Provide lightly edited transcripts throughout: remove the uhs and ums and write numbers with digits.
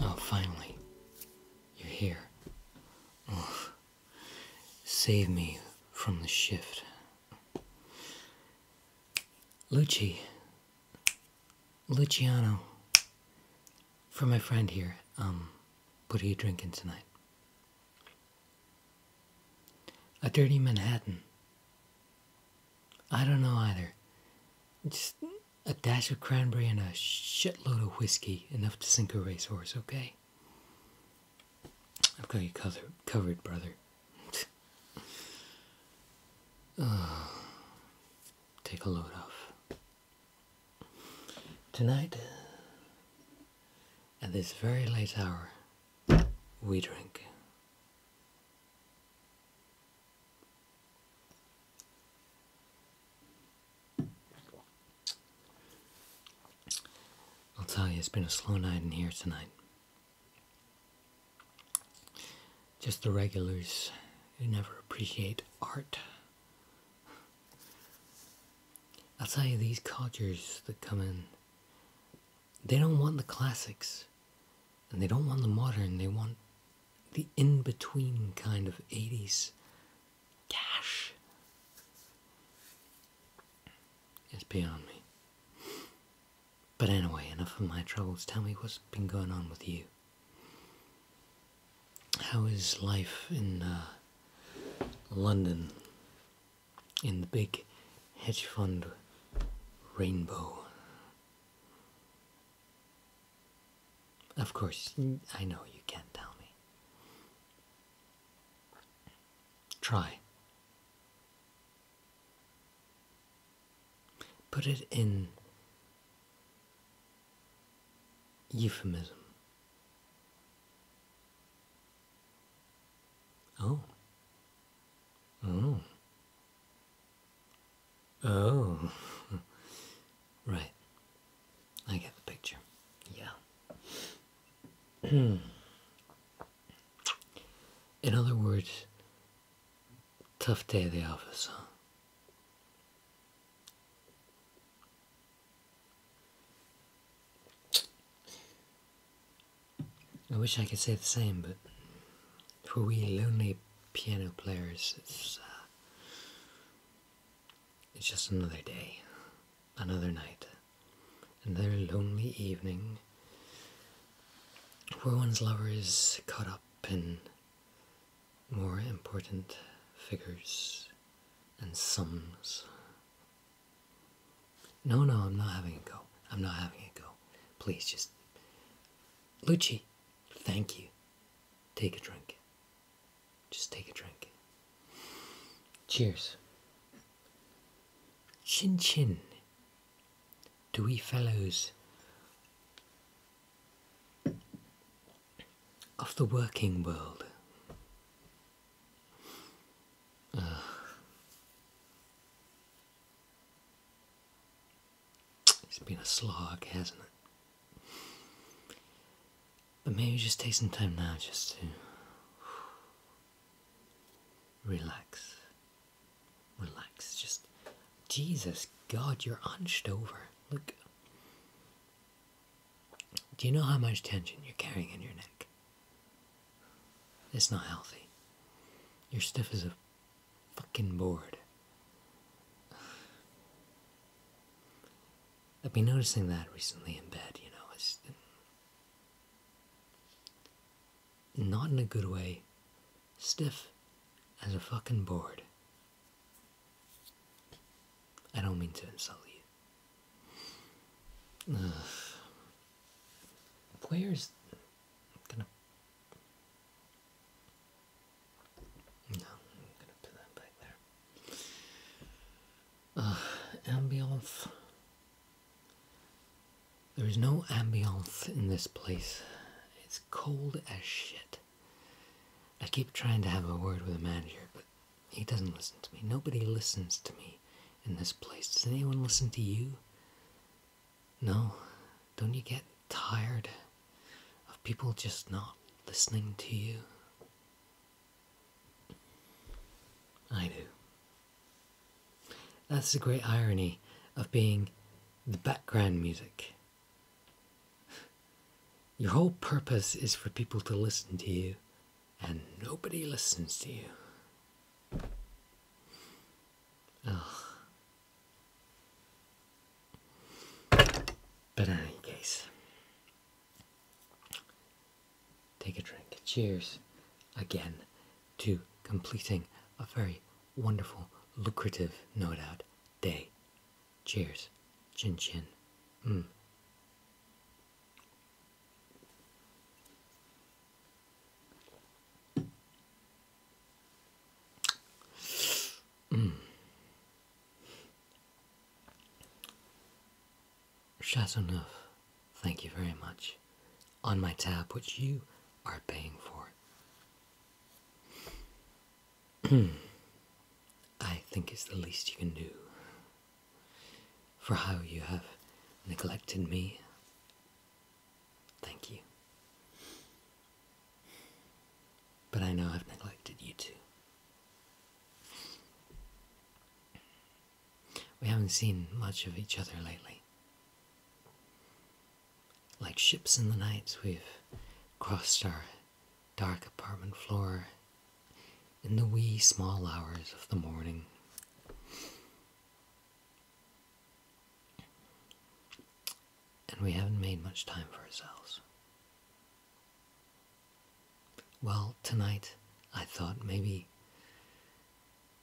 Oh, finally. You're here. Oh, save me from the shift. Luciano, for my friend here, what are you drinking tonight? A dirty Manhattan. I don't know either. Just a dash of cranberry and a shitload of whiskey, enough to sink a racehorse, okay? I've got you covered, brother. Take a load off. Tonight, at this very late hour, we drink. I'll tell you, it's been a slow night in here tonight. Just the regulars who never appreciate art. I'll tell you, these codgers that come in, they don't want the classics, and they don't want the modern, they want the in-between kind of 80s cash. It's beyond me. But anyway, enough of my troubles. Tell me what's been going on with you. How is life in London, in the big hedge fund rainbow? Of course, I know you can't tell me. Try. Put it in euphemism. Oh. Oh. Oh. Right. I get the picture. Yeah. In other words, tough day at the office, huh? I wish I could say the same, but for we lonely piano players, it's just another day, another night, another lonely evening where one's lover is caught up in more important figures and sums. No, I'm not having a go. I'm not having a go. Please, just... Lucci, thank you. Take a drink. Just take a drink. Cheers. Chin chin to we fellows of the working world. It's been a slog, hasn't it? But maybe just take some time now just to relax. Relax. Just, Jesus God, you're hunched over. Look. Do you know how much tension you're carrying in your neck? It's not healthy. You're stiff as a fucking board. I've been noticing that recently in bed, you know. It's not in a good way. Stiff as a fucking board. I don't mean to insult you. Where's... I'm gonna put that back there. Ambiance. There There's no ambience in this place. It's cold as shit. I keep trying to have a word with the manager, but he doesn't listen to me. Nobody listens to me in this place. Does anyone listen to you? No? Don't you get tired of people just not listening to you? I do. That's the great irony of being the background music. Your whole purpose is for people to listen to you, and nobody listens to you. Ugh. But in any case, take a drink. Cheers again to completing a very wonderful, lucrative, no doubt, day. Cheers. Chin chin. Chateauneuf, thank you very much. On my tab, which you are paying for. I think it's the least you can do for how you have neglected me. Thank you. But I know I've neglected you too. We haven't seen much of each other lately. Like ships in the night, we've crossed our dark apartment floor in the wee small hours of the morning. And we haven't made much time for ourselves. Well, tonight I thought maybe,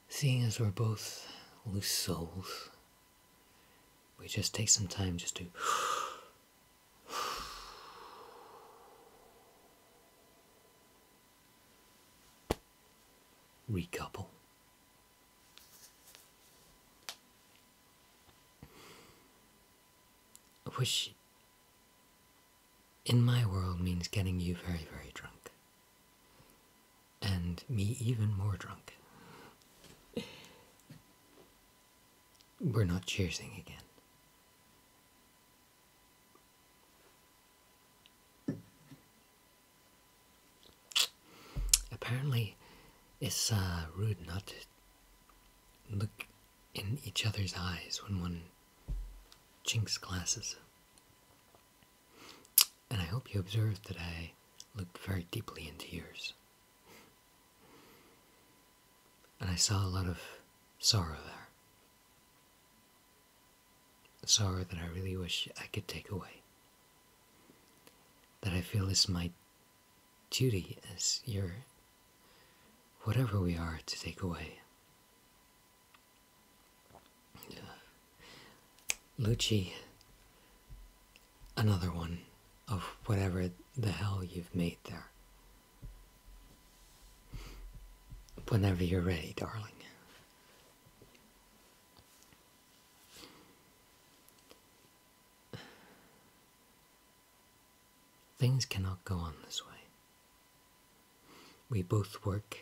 seeing as we're both loose souls, we just take some time just to recouple. Which in my world means getting you very, very drunk. And me even more drunk. We're not cheersing again. Apparently, it's rude not to look in each other's eyes when one chinks glasses. And I hope you observed that I looked very deeply into yours. And I saw a lot of sorrow there. A sorrow that I really wish I could take away. That I feel is my duty as your whatever we are to take away. Lucci, another one of whatever the hell you've made there. Whenever you're ready, darling. Things cannot go on this way. We both work.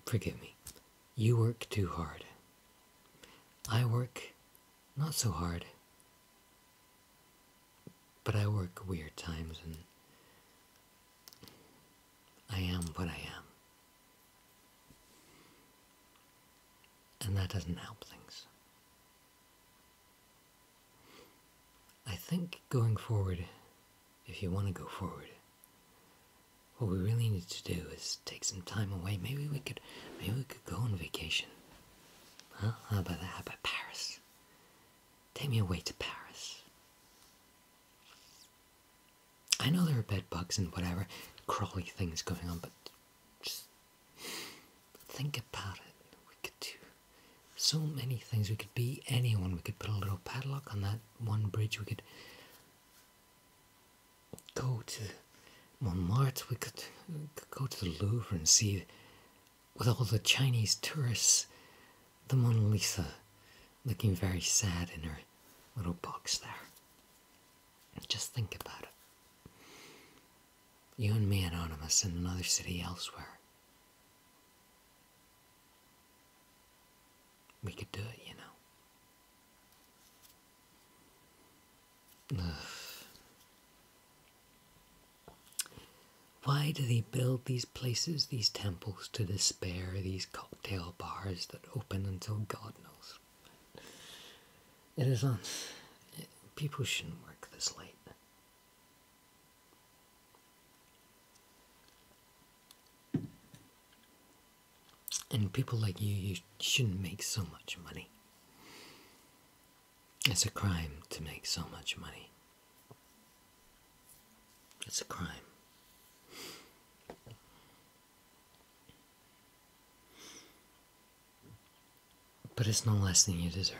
Forgive me. You work too hard. I work not so hard. But I work weird times and I am what I am. And that doesn't help things. I think going forward, if you want to go forward, what we really need to do is take some time away. Maybe we could go on vacation. Huh? How about that? How about Paris? Take me away to Paris. I know there are bed bugs and whatever crawly things going on, but just think about it. We could do so many things. We could be anyone. We could put a little padlock on that one bridge. We could go to Montmartre. We could go to the Louvre and see, with all the Chinese tourists, the Mona Lisa looking very sad in her little box there. think about it. You and me, Anonymous, in another city elsewhere. We could do it, Ugh. Why do they build these places, these temples to despair, these cocktail bars that open until God knows? It is on. People shouldn't work this late. And people like you shouldn't make so much money. It's a crime to make so much money. It's a crime. But it's no less than you deserve.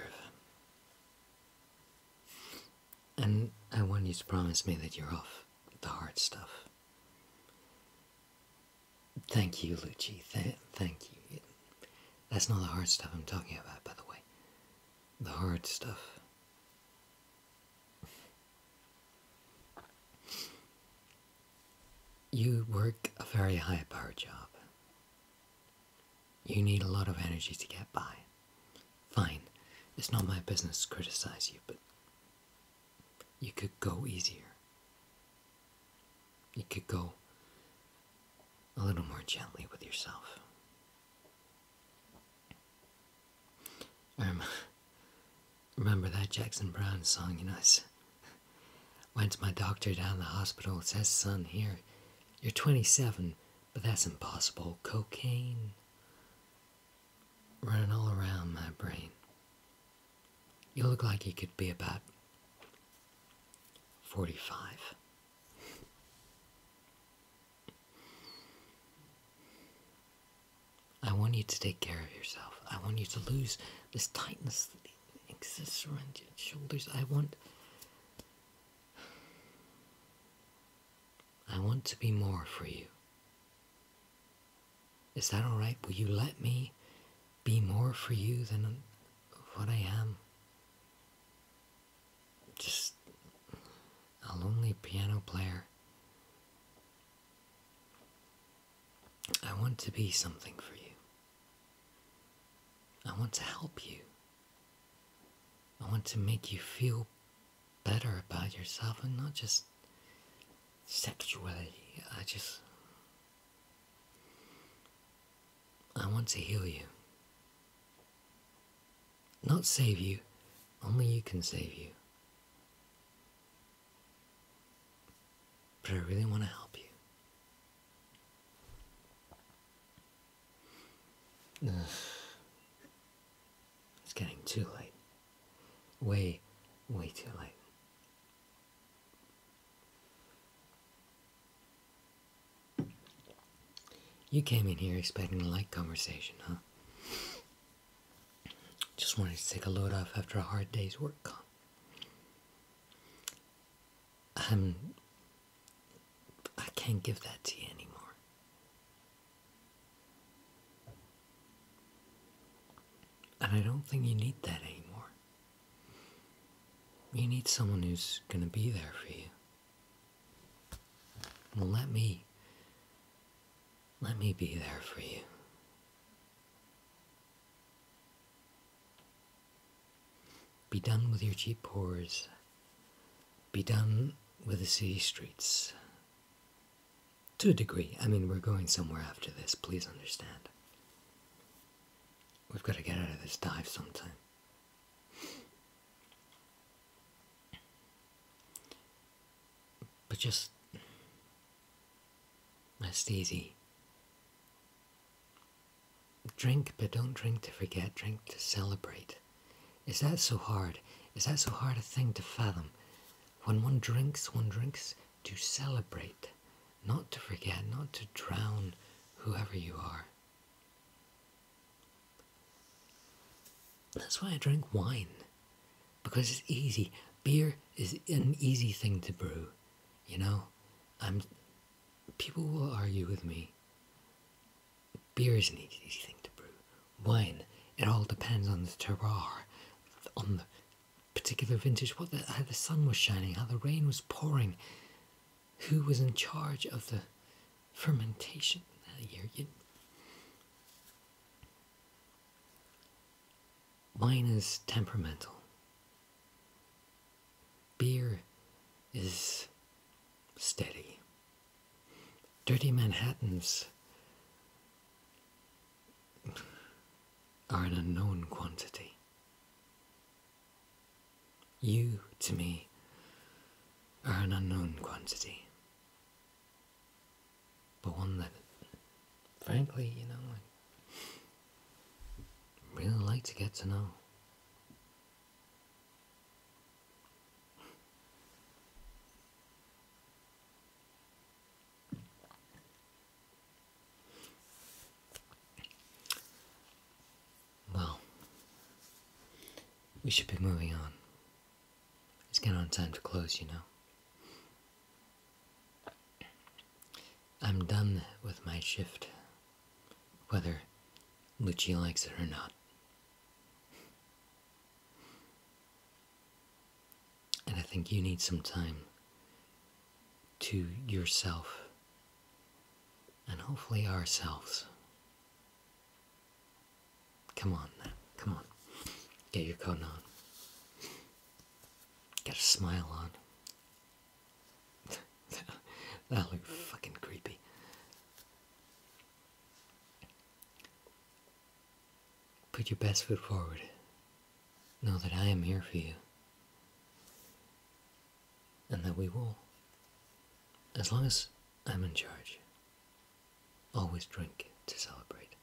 And I want you to promise me that you're off the hard stuff. Thank you, Lucci. Thank you. That's not the hard stuff I'm talking about, by the way. The hard stuff. You work a very high-powered job. You need a lot of energy to get by. Fine, it's not my business to criticize you, but you could go easier. You could go a little more gently with yourself. Remember that Jackson Browne song, went to my doctor down in the hospital. It says, son, here, you're 27, but that's impossible. Cocaine running all around my brain. You look like you could be about 45. I want you to take care of yourself. I want you to lose this tightness that exists around your shoulders. I want to be more for you. Is that alright? Will you let me be more for you than what I am? Just a lonely piano player. I want to be something for you. I want to help you. I want to make you feel better about yourself and not just sexuality. I want to heal you. Not save you. Only you can save you. But I really want to help you. Ugh. It's getting too late. Way too late. You came in here expecting a light conversation, huh? Just wanted to take a load off after a hard day's work. I can't give that to you anymore. And I don't think you need that anymore. You need someone who's gonna be there for you. Well, let me be there for you. Be done with your cheap whores. Be done with the city streets. To a degree. I mean, we're going somewhere after this, please understand. We've got to get out of this dive sometime. But just rest easy. Drink, but don't drink to forget, drink to celebrate. Is that so hard? Is that so hard a thing to fathom? When one drinks to celebrate, not to forget, not to drown whoever you are. That's why I drink wine, because it's easy. Beer is an easy thing to brew, People will argue with me. Beer is an easy thing to brew. Wine, it all depends on the terroir, on the particular vintage, how the sun was shining, how the rain was pouring, who was in charge of the fermentation that year. Wine is temperamental. Beer is steady. Dirty Manhattans are an unknown quantity. You, to me, are an unknown quantity. But one that, frankly, I really like to get to know. Well, we should be moving on. It's getting on time to close, I'm done with my shift, whether Lucci likes it or not. And I think you need some time to yourself, and hopefully ourselves. Come on now, come on. Get your coat on. Get a smile on. That looked fucking creepy. Put your best foot forward. Know that I am here for you. And that we will, as long as I'm in charge, always drink to celebrate.